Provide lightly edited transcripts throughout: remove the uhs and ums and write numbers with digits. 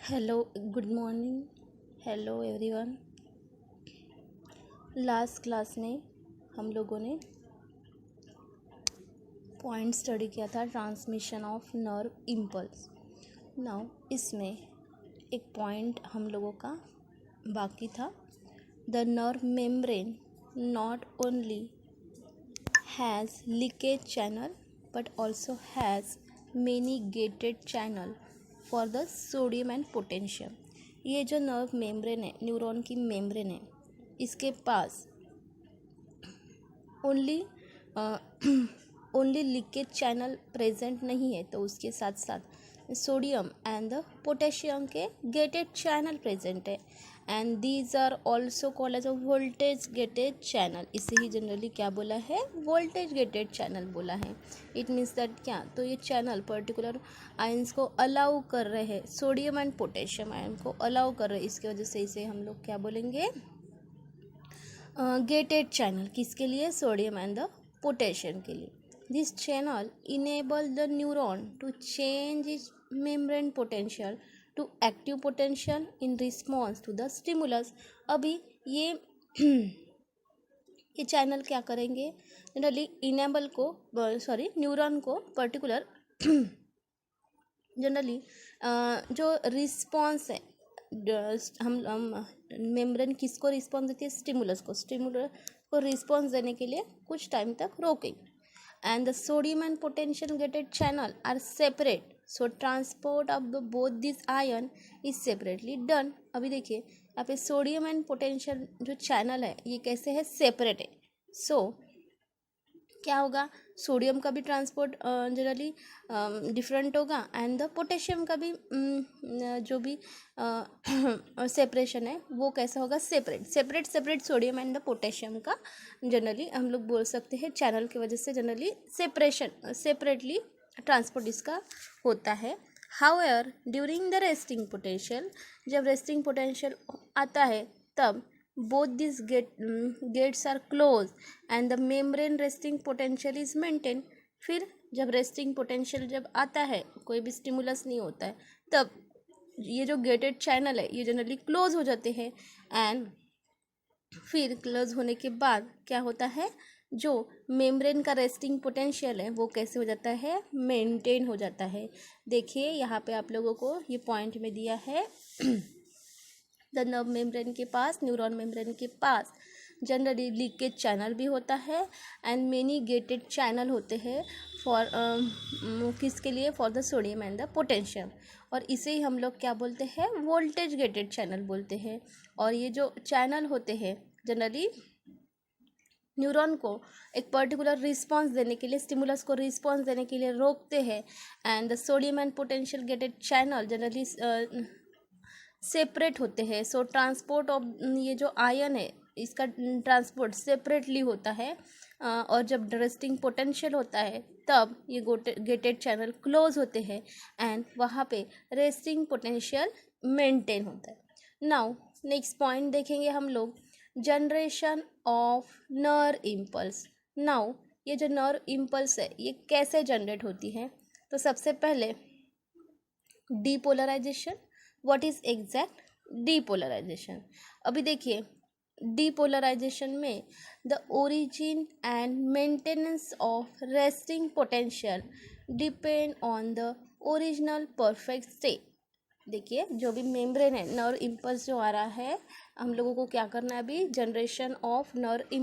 Hello, good morning. Hello everyone. Last class में हम लोगों ने पॉइंट स्टडी किया था, transmission of nerve impulse. Now इसमें एक पॉइंट हम लोगों का बाकी था। The nerve membrane not only has leakage channel but also has many gated channel for the sodium and potassium. ये जो नर्व मेम्ब्रेन है, न्यूरॉन की मेम्ब्रेन है, इसके पास only only leakage channel present नहीं है, तो उसके साथ साथ सोडियम एंड द पोटेशियम के गेटेड चैनल प्रेजेंट है। And these are also called as a voltage gated channel. इसे ही जनरली क्या बोला है? वोल्टेज गेटेड चैनल बोला है। इट मीन्स दैट क्या, तो ये चैनल पर्टिकुलर आयंस को अलाउ कर रहे हैं, सोडियम एंड पोटेशियम आयन को अलाउ कर रहे हैं। इसकी वजह से इसे हम लोग क्या बोलेंगे? Gated channel. किसके लिए? सोडियम एंड द पोटेशियम के लिए। This channel enable the neuron to change its membrane potential to active potential in response to the stimulus. अभी ये ये चैनल क्या करेंगे? जनरली इनेबल को न्यूरॉन को पर्टिकुलर जनरली जो रिस्पॉन्स है, हम मेम्ब्रेन किसको रिस्पॉन्स देती है? स्टिमुलस को रिस्पॉन्स देने के लिए कुछ टाइम तक रोकेंगे। And the sodium and potassium gated channel are separate, so transport of the both this ion is separately done. अभी देखिए यहाँ पे सोडियम एंड पोटेशियम जो चैनल है, ये कैसे है? सेपरेट है। सो क्या होगा? सोडियम का भी ट्रांसपोर्ट जनरली डिफरेंट होगा, एंड द पोटेशियम का भी जो भी सेपरेशन है वो कैसा होगा? Separate sodium and the potassium का जनरली हम लोग बोल सकते हैं चैनल की वजह से जनरली सेपरेटली ट्रांसपोर्ट इसका होता है। However during the resting potential, जब रेस्टिंग पोटेंशियल आता है तब both these gates are closed and the membrane resting potential is maintained। फिर जब रेस्टिंग पोटेंशियल जब आता है, कोई भी स्टिमुलस नहीं होता है, तब ये जो गेटेड चैनल है ये जनरली क्लोज हो जाते हैं। एंड फिर क्लोज होने के बाद क्या होता है? जो मेम्ब्रेन का रेस्टिंग पोटेंशियल है वो कैसे हो जाता है? मेंटेन हो जाता है। देखिए यहाँ पे आप लोगों को ये पॉइंट में दिया है द नर्व मेम्ब्रेन के पास, न्यूरॉन मेम्ब्रेन के पास जनरली लीकेज चैनल भी होता है एंड मेनी गेटेड चैनल होते हैं फॉर किसके लिए? For the sodium and the potassium. और इसे ही हम लोग क्या बोलते हैं? वोल्टेज गेटेड चैनल बोलते हैं। और ये जो चैनल होते हैं जनरली न्यूरॉन को एक पर्टिकुलर रिस्पॉन्स देने के लिए, स्टिमुलस को रिस्पॉन्स देने के लिए रोकते हैं। And the sodium and potential gated channel generally separate होते हैं। सो ट्रांसपोर्ट ऑफ ये जो आयन है इसका ट्रांसपोर्ट सेपरेटली होता है। और जब रेस्टिंग पोटेंशियल होता है तब ये गेटेड चैनल क्लोज होते हैं एंड वहाँ पे रेस्टिंग पोटेंशियल मेंटेन होता है। नाउ नेक्स्ट पॉइंट देखेंगे हम लोग, generation of nerve impulse. Now ये जो नर्व इम्पल्स है ये कैसे जनरेट होती है? तो सबसे पहले depolarisation. What is exact depolarisation? अभी देखिए डीपोलराइजेशन में the origin and maintenance of resting potential depend on the original perfect state. देखिए जो भी मेम्ब्रेन है, नर्व इम्पल्स जो आ रहा है, हम लोगों को क्या करना है अभी? जनरेशन ऑफ नर्व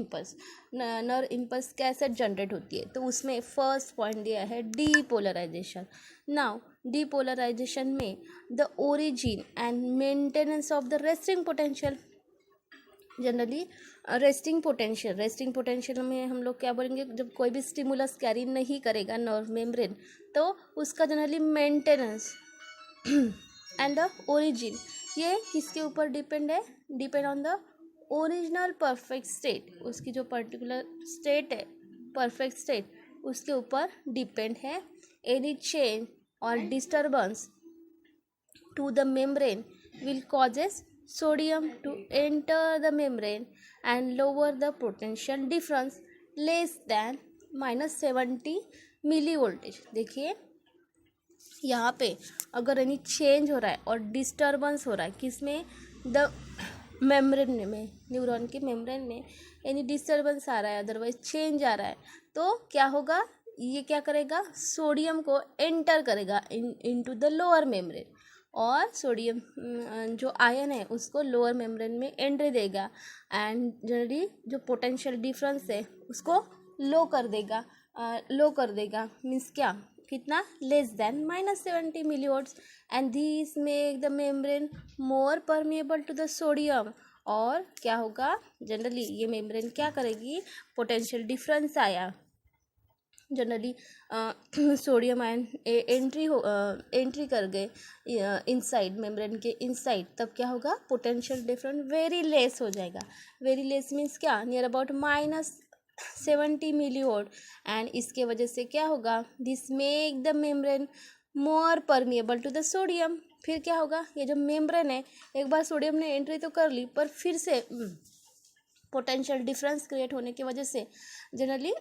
इम्पल्स कैसे जनरेट होती है? तो उसमें फर्स्ट पॉइंट दिया है डीपोलराइजेशन। नाउ डीपोलराइजेशन में the origin and maintenance of the resting potential, generally resting potential में हम लोग क्या बोलेंगे? जब कोई भी स्टिमुलस कैरी नहीं करेगा नर्व मेम्ब्रेन, तो उसका generally maintenance and the origin, ये किसके ऊपर डिपेंड है? Depend on the original perfect state. उसकी जो पर्टिकुलर स्टेट है, परफेक्ट स्टेट, उसके ऊपर डिपेंड है। एनी चेंज और disturbance to the membrane will causes sodium to enter the membrane and lower the potential difference less than -70 milli voltage. देखिए यहाँ पे अगर यानी चेंज हो रहा है और डिस्टर्बेंस हो रहा है किसमें, द मेम्ब्रेन में, न्यूरॉन के मेम्ब्रेन में यानी डिस्टर्बेंस आ रहा है, अदरवाइज चेंज आ रहा है, तो क्या होगा, ये क्या करेगा, सोडियम को एंटर करेगा इनटू द लोअर मेम्ब्रेन, और सोडियम जो आयन है उसको लोअर मेम्ब्रेन में एंट्री देगा, एंड जनरली जो पोटेंशियल डिफरेंस है उसको लो कर देगा, मीन्स क्या, कितना, less than -70 mV, and this make the membrane more permeable to the sodium. और क्या होगा, जनरली ये मेम्ब्रेन क्या करेगी, पोटेंशियल डिफरेंस आया, जनरली सोडियम आयन एंट्री कर गए इनसाइड मेम्ब्रेन के इनसाइड, तब क्या होगा, पोटेंशियल डिफरेंस वेरी लेस हो जाएगा। वेरी लेस मीन्स क्या, नियर अबाउट -70 mV, एंड इसके वजह से क्या होगा, this make the membrane more permeable to the sodium. फिर क्या होगा, ये जो मेम्ब्रेन है, एक बार सोडियम ने एंट्री तो कर ली, पर फिर से पोटेंशियल डिफरेंस क्रिएट होने की वजह से जनरली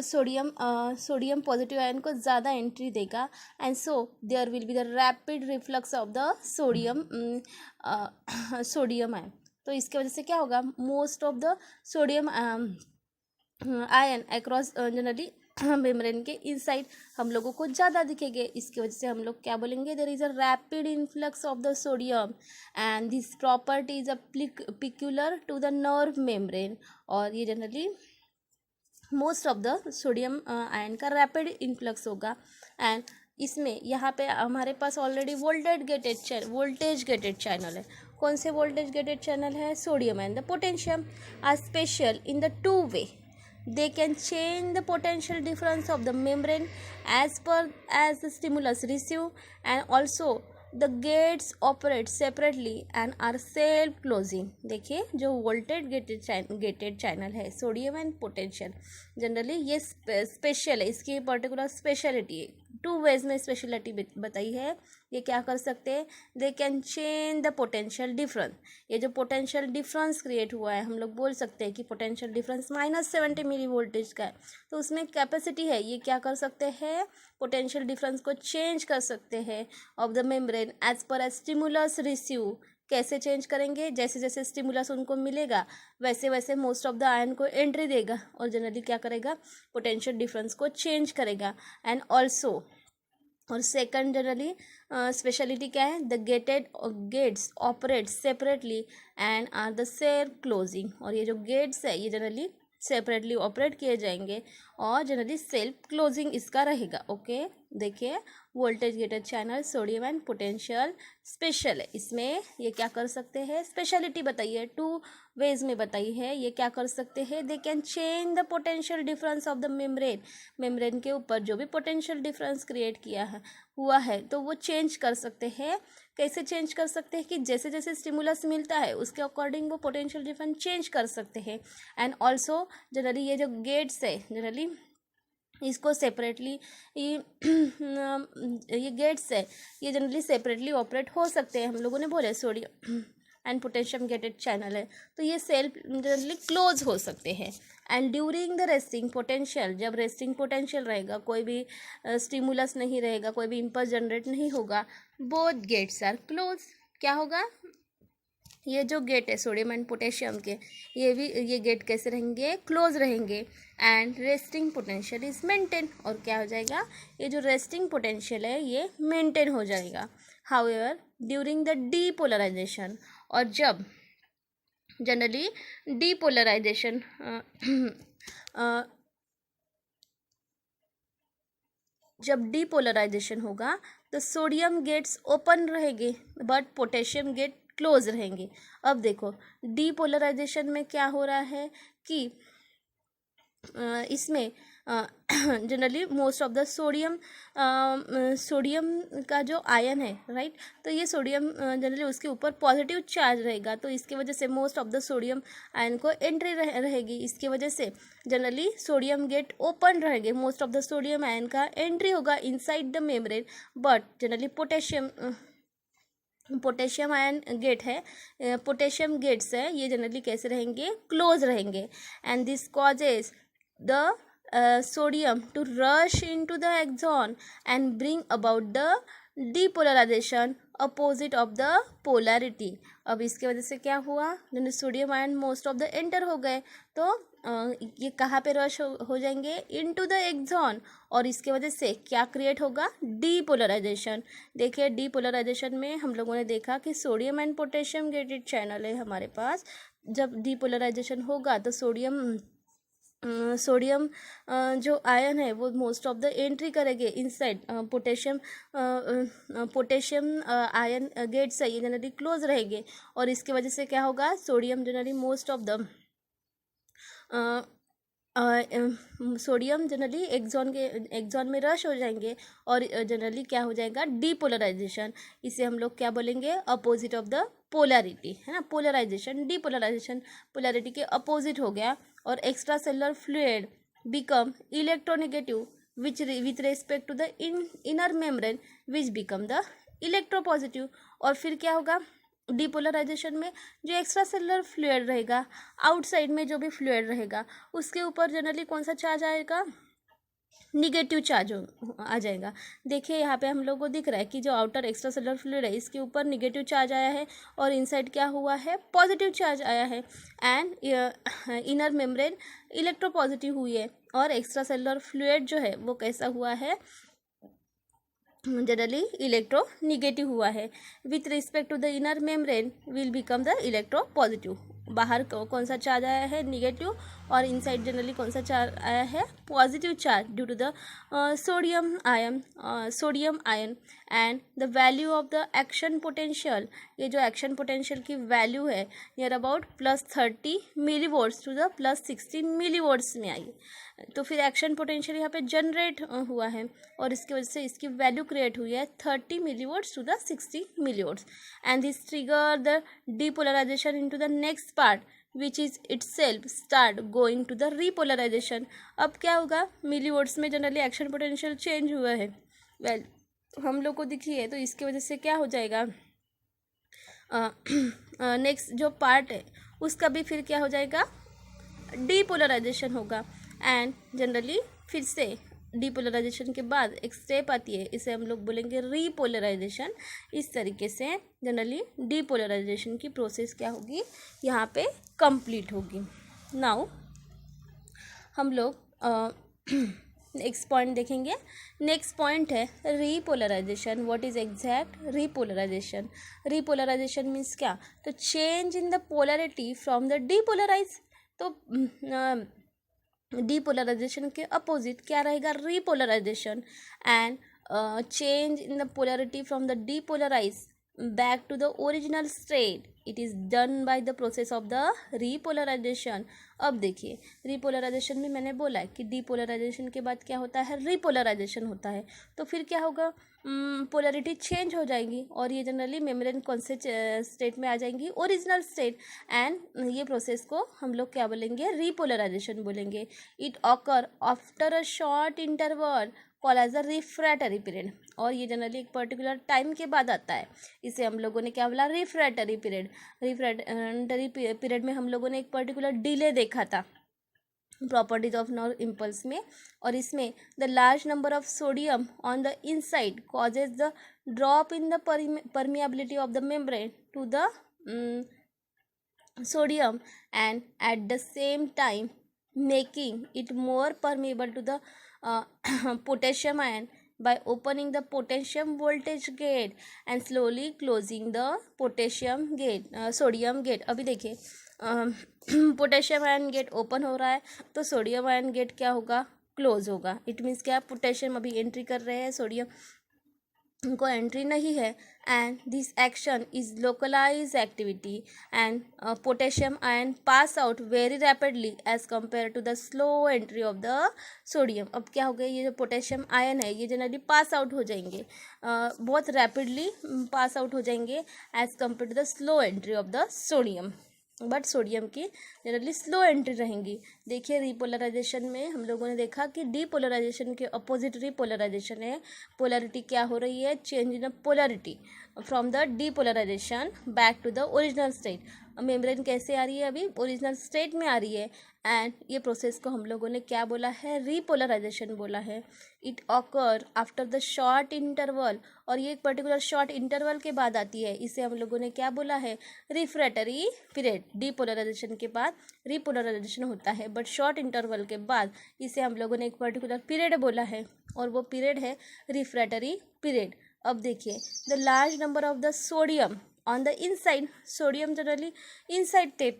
सोडियम पॉजिटिव आयन को ज़्यादा एंट्री देगा, and so there will be the rapid reflux of the sodium ion. तो इसके वजह से क्या होगा, most of the sodium ion across generally membrane के इनसाइड हम लोगों को ज़्यादा दिखेंगे। इसकी वजह से हम लोग क्या बोलेंगे, there is a rapid influx of the sodium, and this property is peculiar to the nerve membrane. और ये generally most of the sodium ion का रैपिड इन्फ्लक्स होगा, एंड इसमें यहाँ पे हमारे पास ऑलरेडी वोल्टेज गेटेड चैनल है। कौन से वोल्टेज गेटेड चैनल है, sodium and the potassium are special in the two way, they can change the potential difference of the membrane as the stimulus received, and also the gates operate separately and are self closing। देखिए जो voltage gated channel है sodium and potential, generally ये special है, इसकी particular speciality है, two ways में speciality बताई है। ये क्या कर सकते हैं, they can change the potential difference. ये जो पोटेंशियल डिफरेंस क्रिएट हुआ है, हम लोग बोल सकते हैं कि पोटेंशियल डिफरेंस -70 mV का है, तो उसमें कैपेसिटी है, ये क्या कर सकते हैं, पोटेंशियल डिफरेंस को चेंज कर सकते हैं of the membrane as per as stimulus receive. कैसे चेंज करेंगे, जैसे जैसे स्टिमुलस उनको मिलेगा वैसे वैसे मोस्ट ऑफ द आयन को एंट्री देगा, और जनरली क्या करेगा, पोटेंशियल डिफरेंस को चेंज करेगा। एंड ऑल्सो, और सेकंड जनरली स्पेशलिटी क्या है, the gates operate separately and are the self closing. और ये जो गेट्स है ये जनरली सेपरेटली ऑपरेट किए जाएंगे और जनरली सेल्फ क्लोजिंग इसका रहेगा। ओके, देखिए voltage gated channel sodium and potential special है, इसमें ये क्या कर सकते हैं, स्पेशलिटी बताइए, टू वेज में बताई है। ये क्या कर सकते हैं, they can change the potential difference of the membrane के ऊपर जो भी पोटेंशियल डिफरेंस क्रिएट हुआ है तो वो चेंज कर सकते हैं। कैसे चेंज कर सकते हैं कि जैसे जैसे स्टिमुलस मिलता है उसके अकॉर्डिंग वो पोटेंशियल डिफरेंस चेंज कर सकते हैं। एंड ऑल्सो जनरली ये जो गेट्स है जनरली इसको सेपरेटली ये गेट्स है ये जनरली सेपरेटली ऑपरेट हो सकते हैं। हम लोगों ने बोले sodium and potassium gated channel है तो ये सेल्फ जनरली क्लोज हो सकते हैं। And during the resting potential, जब रेस्टिंग पोटेंशियल रहेगा, कोई भी स्टिमुलस नहीं रहेगा, कोई भी इम्पल्स जनरेट नहीं होगा, बोथ गेट्स आर क्लोज। क्या होगा, ये जो गेट है सोडियम एंड पोटेशियम के ये गेट कैसे रहेंगे, क्लोज रहेंगे। And resting potential is maintain, और क्या हो जाएगा, ये जो रेस्टिंग पोटेंशियल है ये मेंटेन हो जाएगा। हाउएवर ड्यूरिंग द डीपोलराइजेशन, और जब जनरली डीपोलराइजेशन जब डीपोलराइजेशन होगा तो सोडियम गेट्स ओपन रहेंगे बट पोटेशियम गेट क्लोज रहेंगे। अब देखो डीपोलराइजेशन में क्या हो रहा है कि इसमें generally most of the sodium का जो आयन है राइट, तो ये सोडियम जनरली उसके ऊपर पॉजिटिव चार्ज रहेगा, तो इसकी वजह से most of the sodium ion को एंट्री रहेगी। इसकी वजह से जनरली सोडियम गेट ओपन रहेंगे, most of the sodium ion का एंट्री होगा inside the membrane. But generally potassium ion gate है, पोटेशियम गेट्स है, ये जनरली कैसे रहेंगे, क्लोज रहेंगे। And this causes the sodium to rush into the axon and bring about the depolarization opposite of the polarity. अब इसके वजह से क्या हुआ, sodium ion most of the enter हो गए, तो ये कहाँ पे रश हो जाएंगे, इनटू द एक्सॉन, और इसके वजह से क्या क्रिएट होगा, डीपोलराइजेशन. देखिए डीपोलराइजेशन में हम लोगों ने देखा कि sodium and potassium gated channel है हमारे पास. जब डीपोलराइजेशन होगा तो सोडियम जो आयन है वो मोस्ट ऑफ द एंट्री करेंगे इनसाइड. पोटेशियम आयन गेट्स है ये जनरली क्लोज रहेंगे, और इसके वजह से क्या होगा, sodium generally most of the sodium generally axon में रश हो जाएंगे, और जनरली क्या हो जाएगा, डीपोलराइजेशन. इसे हम लोग क्या बोलेंगे, अपोजिट ऑफ द पोलैरिटी, है ना. पोलराइजेशन, डीपोलराइजेशन पोलैरिटी के अपोजिट हो गया, और extra cellular fluid become electronegative with respect to the inner membrane which become the electropositive. और फिर क्या होगा, डीपोलराइजेशन में जो एक्स्ट्रा सेलुलर फ्लूइड रहेगा, आउटसाइड में जो भी फ्लूइड रहेगा, उसके ऊपर जनरली कौन सा चार्ज आएगा, निगेटिव चार्ज आ जाएगा. देखिए यहाँ पे हम लोग को दिख रहा है कि जो आउटर एक्स्ट्रा सेलुलर फ्लूइड है इसके ऊपर निगेटिव चार्ज आया है, और इनसाइड क्या हुआ है, पॉजिटिव चार्ज आया है, एंड इनर मेम्ब्रेन इलेक्ट्रोपॉजिटिव हुई है, और एक्स्ट्रा सेलुलर फ्लूइड जो है वो कैसा हुआ है, जनरली इलेक्ट्रोनिगेटिव हुआ है. With respect to the inner membrane will become the electropositive. बाहर कौन सा चार्ज आया है, निगेटिव, और इनसाइड जनरली कौन सा चार्ज आया है, positive charge, due to the sodium ion. And the value of the action potential, ये जो एक्शन पोटेंशियल की वैल्यू है near about +30 millivolts to the +60 millivolts में आई. तो फिर एक्शन पोटेंशियल यहाँ पे जनरेट हुआ है, और इसकी वजह से इसकी वैल्यू क्रिएट हुई है 30 millivolts to the 60 millivolts. And this trigger the depolarisation into the next part which is itself start going to the repolarisation. अब क्या होगा, मिलीवोल्ट्स में जनरली एक्शन पोटेंशियल चेंज हुआ है, हम लोग को दिखी है, तो इसकी वजह से क्या हो जाएगा, नेक्स्ट जो पार्ट है उसका भी फिर क्या हो जाएगा, डीपोलराइजेशन होगा. एंड जनरली फिर से डीपोलराइजेशन के बाद एक स्टेप आती है, इसे हम लोग बोलेंगे रीपोलराइजेशन. इस तरीके से जनरली डीपोलराइजेशन की प्रोसेस क्या होगी, यहाँ पे कंप्लीट होगी. नाउ हम लोग नेक्स्ट पॉइंट देखेंगे. नेक्स्ट पॉइंट है repolarisation. What is exact repolarisation. Repolarisation means क्या, तो change in the polarity from the depolarise. तो डीपोलराइजेशन के अपोजिट क्या रहेगा, repolarisation. And change in the polarity from the depolarise back to the original state, it is done by the process of the repolarization. अब देखिए repolarisation में मैंने बोला है कि डीपोलराइजेशन के बाद क्या होता है, रिपोलराइजेशन होता है. तो फिर क्या होगा, पोलैरिटी चेंज हो जाएगी, और ये जनरली मेम्ब्रेन कौन से स्टेट में आ जाएंगी, ओरिजिनल स्टेट. एंड ये प्रोसेस को हम लोग क्या बोलेंगे, रिपोलराइजेशन बोलेंगे. It occur after a short interval call as a refractory period. और ये जनरली एक पर्टिकुलर टाइम के बाद आता है, इसे हम लोगों ने क्या बोला, रिफ्रैक्टरी पीरियड. रिफ्रैक्टरी पीरियड में हम लोगों ने एक पर्टिकुलर डिले देखा था प्रॉपर्टीज ऑफ नर्व इम्पल्स में, और इसमें the large number of sodium on the inside causes the drop in the permeability of the membrane to the sodium, and at the same time making it more permeable to the potassium ion by opening the potassium voltage gate and slowly closing the potassium gate sodium gate. अभी देखिए potassium ion gate open हो रहा है, तो sodium ion gate क्या होगा, close होगा. It means क्या, पोटेशियम अभी एंट्री कर रहे हैं, सोडियम को एंट्री नहीं है. And this action is localise activity, and potassium ion pass out very rapidly as compare to the slow entry of the sodium. अब क्या हो गया, ये जो पोटेशियम आयन है ये जनरली पास आउट हो जाएंगे, बहुत रैपिडली पास आउट हो जाएंगे as compare to the slow entry of the sodium. But sodium की जनरली स्लो एंट्री रहेंगी. देखिए रिपोलराइजेशन में हम लोगों ने देखा कि डीपोलराइजेशन के अपोजिट रिपोलराइजेशन है. पोलैरिटी क्या हो रही है, change in polarity. From the depolarisation back to the original state. Membrane कैसे आ रही है, अभी ओरिजिनल स्टेट में आ रही है। एंड ये प्रोसेस को हम लोगों ने क्या बोला है, रीपोलराइजेशन बोला है। It occur after the short interval, और ये एक पर्टिकुलर शॉर्ट इंटरवल के बाद आती है। इसे हम लोगों ने क्या बोला है, रिफ्रैक्टरी पीरियड। डीपोलराइजेशन के बाद रिपोलराइजेशन होता है, बट शॉर्ट इंटरवल के बाद इसे हम लोगों ने एक पर्टिकुलर पीरियड बोला है, और वो पीरियड है रिफ्रैक्टरी पीरियड। अब देखिए, the large number of the sodium on the inside, sodium generally inside tape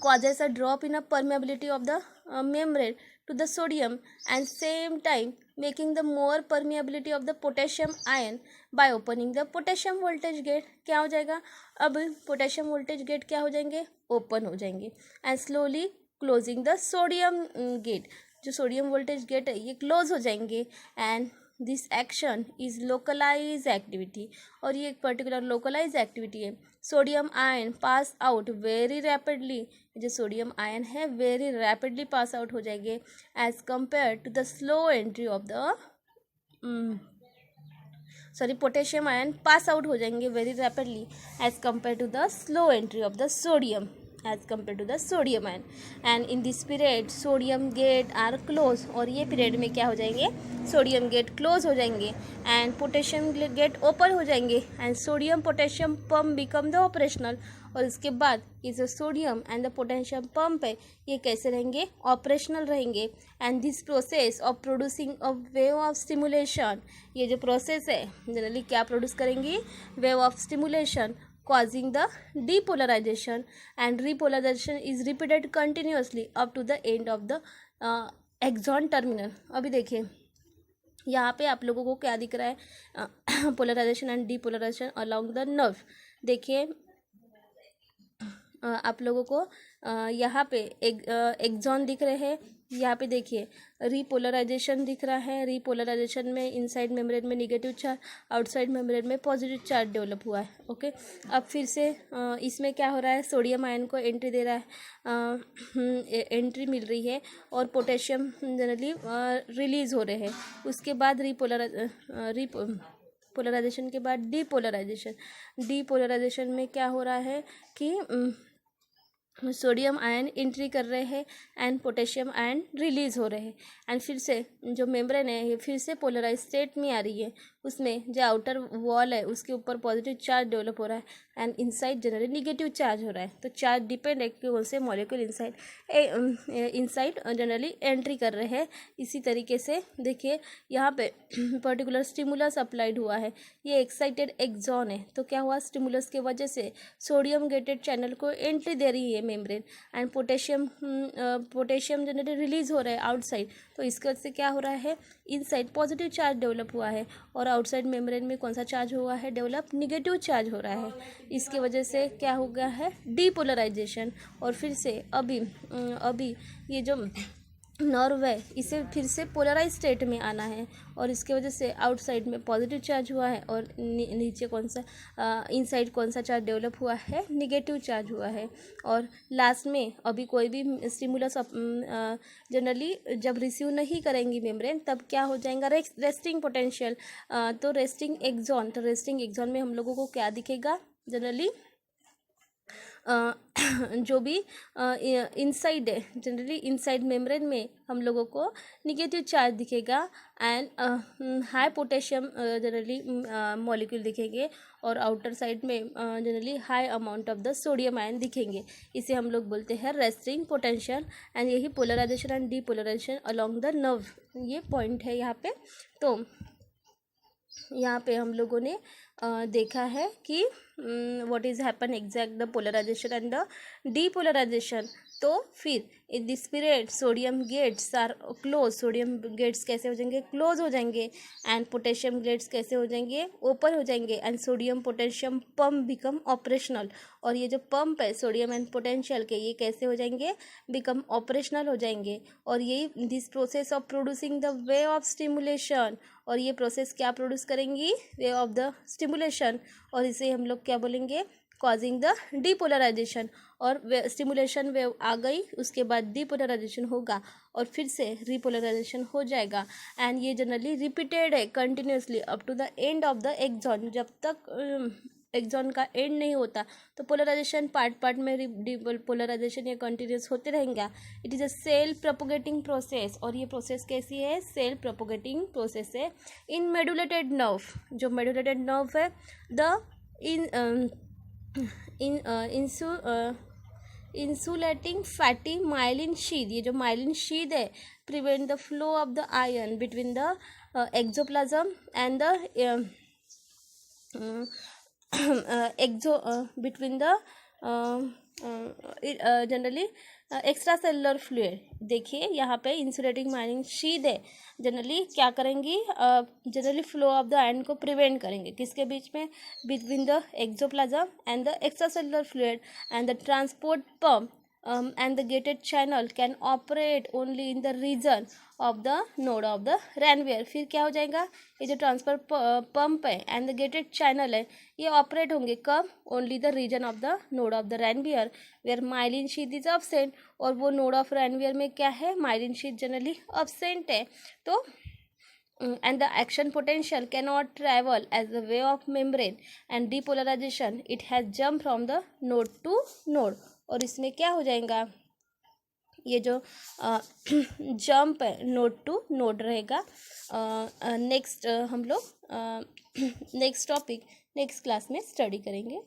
causes a drop in a permeability of the membrane to the sodium, and same time making the more permeability of the potassium ion by opening the potassium voltage gate। क्या हो जाएगा, अब potassium voltage gate क्या हो जाएंगे, open हो जाएंगे, and slowly closing the sodium gate। जो सोडियम वोल्टेज गेट है ये क्लोज हो जाएंगे। And this action is localise activity, और ये एक पर्टिकुलर लोकलाइज एक्टिविटी है। Sodium ion pass out very rapidly, जो सोडियम आयन है वेरी रैपिडली पास आउट हो जाएंगे as compare to the slow entry of the potassium ion pass out हो जाएंगे very rapidly as compare to the slow entry of the sodium as compared to the sodium ion। and in this period sodium gate are close, और ये period में क्या हो जाएंगे, sodium gate close हो जाएंगे एंड पोटेशियम गेट ओपन हो जाएंगे, and sodium potassium pump become the operational. और इसके बाद ये जो sodium and the potassium pump है ये कैसे रहेंगे, ऑपरेशनल रहेंगे। And this process of producing a wave of stimulation, ये जो प्रोसेस है जनरली क्या प्रोड्यूस करेंगी, wave of stimulation causing the depolarization, and repolarization is repeated continuously up to the end of the axon terminal। अभी देखिए यहाँ पे आप लोगों को क्या दिख रहा है, polarisation and depolarisation along the nerve. देखिए आप लोगों को यहाँ पे एक्सॉन दिख रहे हैं, यहाँ पे देखिए रीपोलराइजेशन दिख रहा है। रीपोलराइजेशन में इनसाइड मेम्ब्रेन में निगेटिव चार्ज, आउटसाइड मेम्ब्रेन में पॉजिटिव चार्ज डेवलप हुआ है। ओके, अब फिर से इसमें क्या हो रहा है, सोडियम आयन को एंट्री दे रहा है, एंट्री मिल रही है, और पोटेशियम जनरली रिलीज हो रहे हैं। उसके बाद पोलराइजेशन के बाद डीपोलराइजेशन में क्या हो रहा है कि सोडियम आयन एंट्री कर रहे हैं एंड पोटेशियम आयन रिलीज हो रहे हैं, एंड फिर से जो मेम्ब्रेन है ये फिर से पोलराइज स्टेट में आ रही है। उसमें जो आउटर वॉल है उसके ऊपर पॉजिटिव चार्ज डेवलप हो रहा है and inside generally negative charge हो रहा है। तो चार्ज डिपेंड है कि कौन से मॉलिक्यूल इनसाइड जनरली एंट्री कर रहे हैं। इसी तरीके से देखिए यहाँ पे पर्टिकुलर स्टिमुलस अप्लाइड हुआ है, ये एक्साइटेड एक्सॉन है। तो क्या हुआ, स्टिमुलस के वजह से सोडियम गेटेड चैनल को एंट्री दे रही है membrane, and potassium generally release हो रहा है आउटसाइड। तो इसके वजह से क्या हो रहा है, इनसाइड पॉजिटिव चार्ज डेवलप हुआ है, और आउटसाइड मेम्ब्रेन में कौन सा चार्ज हुआ है डेवलप, निगेटिव चार्ज हो रहा है। इसके वजह से क्या हो गया है, डीपोलराइजेशन। और फिर से अभी ये जो नर्व है इसे फिर से पोलराइज स्टेट में आना है, और इसके वजह से आउटसाइड में पॉजिटिव चार्ज हुआ है, और नीचे कौन सा इनसाइड कौन सा चार्ज डेवलप हुआ है, निगेटिव चार्ज हुआ है। और लास्ट में अभी कोई भी स्टिमुलस जनरली जब रिसीव नहीं करेंगी मेम्ब्रेन तब क्या हो जाएगा, रेस्टिंग पोटेंशियल। तो रेस्टिंग एक्सॉन में हम लोगों को क्या दिखेगा, जनरली जो भी इनसाइड है जनरली इनसाइड मेम्ब्रेन में हम लोगों को निगेटिव चार्ज दिखेगा, and high potassium generally molecule दिखेंगे, और आउटर साइड में generally high amount of the sodium ion दिखेंगे। इसे हम लोग बोलते हैं रेस्टिंग पोटेंशियल। एंड यही polarisation and depolarisation along the nerve, ये पॉइंट है यहाँ पे। तो यहाँ पे हम लोगों ने देखा है कि what is happen exact the polarisation and the depolarisation. तो फिर in this period sodium gates are close, sodium gates कैसे हो जाएंगे, क्लोज हो जाएंगे, एंड पोटेशियम गेट्स कैसे हो जाएंगे, ओपन हो जाएंगे, and sodium potassium pump become operational. और ये जो पंप है सोडियम एंड पोटेंशियल के, ये कैसे हो जाएंगे, बिकम ऑपरेशनल हो जाएंगे। और यही this process of producing the way of stimulation, और ये प्रोसेस क्या प्रोड्यूस करेंगी, वे ऑफ द स्टिमुलेशन, और इसे हम लोग क्या बोलेंगे, कॉजिंग द डीपोलराइजेशन, और स्टिमुलेशन वेव आ गई, उसके बाद डीपोलराइजेशन होगा और फिर से रिपोलराइजेशन हो जाएगा। एंड ये जनरली रिपीटेड है continuously up to the end of the axon, जब तक एक्सॉन का एंड नहीं होता तो पोलराइजेशन पार्ट पार्ट में पोलराइजेशन ये कंटिन्यूस होते रहेंगे। It is a cell propagating process, और ये प्रोसेस कैसी है, सेल प्रोपोगेटिंग प्रोसेस है। इन मेडुलेटेड नर्व, जो मेडुलेटेड नर्व है, the in in insu insulating fatty myelin sheath, ये जो माइलिन शीथ है prevent the flow of the ion between the axoplasm and the exo between the generally extra cellular fluid. देखिए यहाँ पे insulating myelin sheath है, generally क्या करेंगी, generally flow of the ion को प्रिवेंट करेंगे, किसके बीच में, between the axoplasm and the extra cellular fluid and the transport pump and the gated channel can operate only in the region of the node of the Ranvier। फिर क्या हो जाएगा, ये जो ट्रांसफर पंप है एंड द गेटेड चैनल है, ये operate होंगे कब, only the region of the node of the Ranvier where myelin sheath is absent. और वो नोड ऑफ रैनवियर में क्या है, माइलिन शीथ जनरली अब्सेंट है। तो and the action potential cannot travel as the way of membrane and depolarization, it has jumped from the node to node। और इसमें क्या हो जाएगा, ये जो जंप है नोड टू नोड रहेगा। नेक्स्ट हम लोग नेक्स्ट टॉपिक नेक्स्ट क्लास में स्टडी करेंगे।